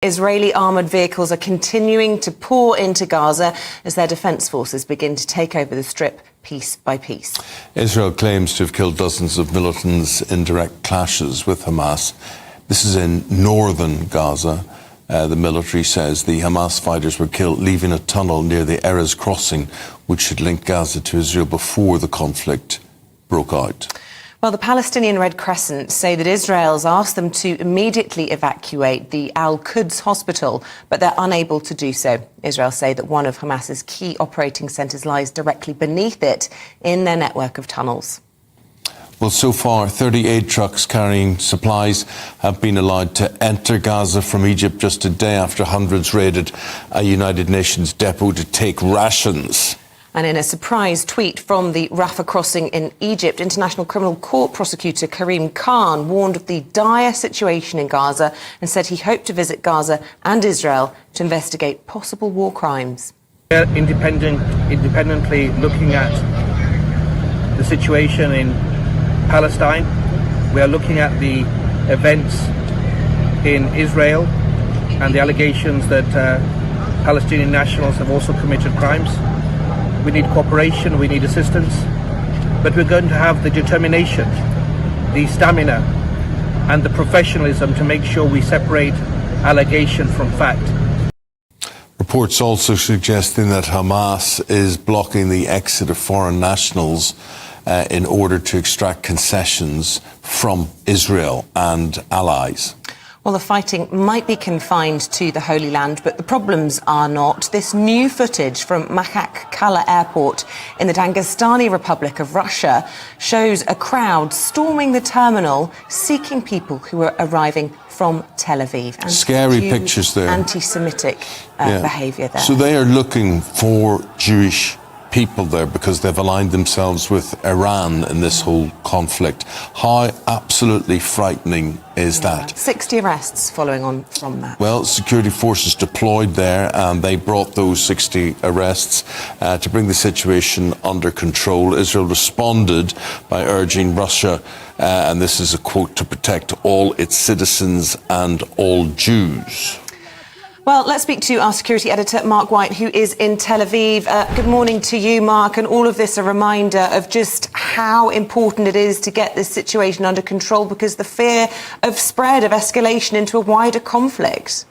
Israeli armoured vehicles are continuing to pour into Gaza as their defence forces begin to take over the Strip piece by piece. Israel claims to have killed dozens of militants in direct clashes with Hamas. This is in northern Gaza. The military says the Hamas fighters were killed leaving a tunnel near the Erez crossing, which should link Gaza to Israel before the conflict broke out. Well, the Palestinian Red Crescent say that Israel's asked them to immediately evacuate the Al-Quds hospital, but they're unable to do so. Israel say that one of Hamas's key operating centres lies directly beneath it in their network of tunnels. Well, so far, 38 trucks carrying supplies have been allowed to enter Gaza from Egypt just a day after hundreds raided a United Nations depot to take rations. And in a surprise tweet from the Rafah crossing in Egypt, International Criminal Court prosecutor Karim Khan warned of the dire situation in Gaza and said he hoped to visit Gaza and Israel to investigate possible war crimes. We're independently looking at the situation in Palestine. We are looking at the events in Israel and the allegations that Palestinian nationals have also committed crimes. We need cooperation, we need assistance, but we're going to have the determination, the stamina and the professionalism to make sure we separate allegation from fact. Reports also suggesting that Hamas is blocking the exit of foreign nationals in order to extract concessions from Israel and allies. Well, the fighting might be confined to the Holy Land, but the problems are not. This new footage from Makhachkala Airport in the Dagestani Republic of Russia shows a crowd storming the terminal, seeking people who are arriving from Tel Aviv. And scary pictures there. Anti-Semitic behaviour there. So they are looking for Jewish people there because they've aligned themselves with Iran in this whole conflict. How absolutely frightening is that? 60 arrests following on from that. Well, security forces deployed there and they brought those 60 arrests to bring the situation under control. Israel responded by urging Russia, and this is a quote, to protect all its citizens and all Jews. Well, let's speak to our security editor, Mark White, who is in Tel Aviv. Good morning to you, Mark. And all of this a reminder of just how important it is to get this situation under control, because the fear of spread, of escalation into a wider conflict.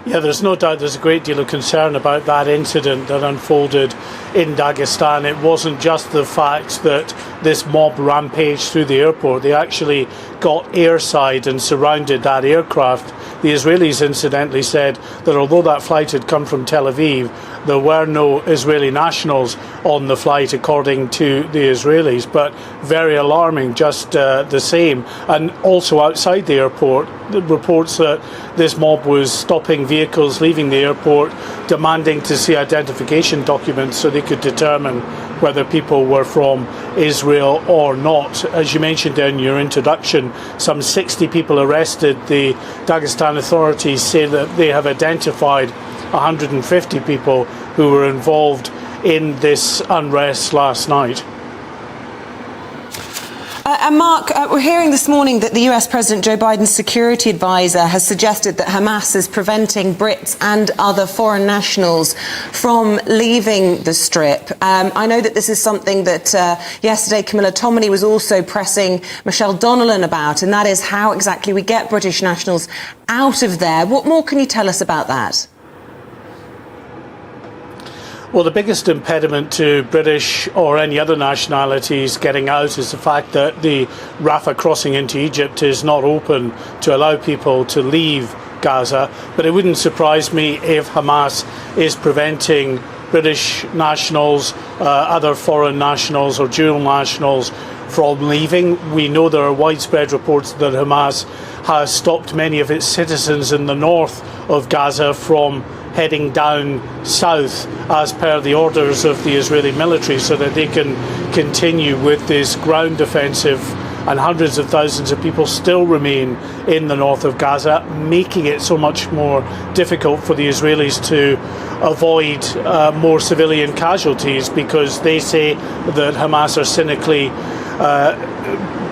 Yeah, there's no doubt there's a great deal of concern about that incident that unfolded in Dagestan. It wasn't just the fact that this mob rampaged through the airport. They actually got airside and surrounded that aircraft. The Israelis incidentally said that although that flight had come from Tel Aviv, there were no Israeli nationals on the flight, according to the Israelis, but very alarming just the same. And also outside the airport, the reports that this mob was stopping vehicles leaving the airport, demanding to see identification documents so they could determine whether people were from Israel or not. As you mentioned in your introduction, some 60 people arrested. The Dagestan authorities say that they have identified 150 people who were involved in this unrest last night. And Mark, we're hearing this morning that the US President Joe Biden's security advisor has suggested that Hamas is preventing Brits and other foreign nationals from leaving the Strip. I know that this is something that yesterday Camilla Tominey was also pressing Michelle Donnellan about, and that is how exactly we get British nationals out of there. What more can you tell us about that? Well, the biggest impediment to British or any other nationalities getting out is the fact that the Rafah crossing into Egypt is not open to allow people to leave Gaza. But it wouldn't surprise me if Hamas is preventing British nationals, other foreign nationals or dual nationals from leaving. We know there are widespread reports that Hamas has stopped many of its citizens in the north of Gaza from heading down south as per the orders of the Israeli military so that they can continue with this ground offensive, and hundreds of thousands of people still remain in the north of Gaza, making it so much more difficult for the Israelis to avoid more civilian casualties, because they say that Hamas are cynically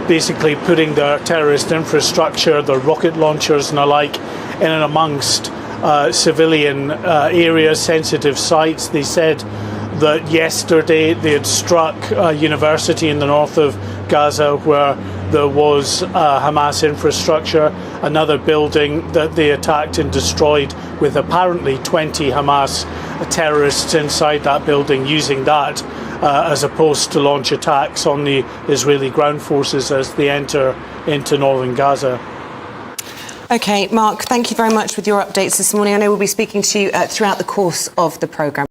basically putting their terrorist infrastructure, their rocket launchers and the like, in and amongst civilian areas, sensitive sites. They said that yesterday they had struck a university in the north of Gaza where there was Hamas infrastructure, another building that they attacked and destroyed with apparently 20 Hamas terrorists inside that building, using that as a post to launch attacks on the Israeli ground forces as they enter into northern Gaza. OK, Mark, thank you very much with your updates this morning. I know we'll be speaking to you throughout the course of the programme.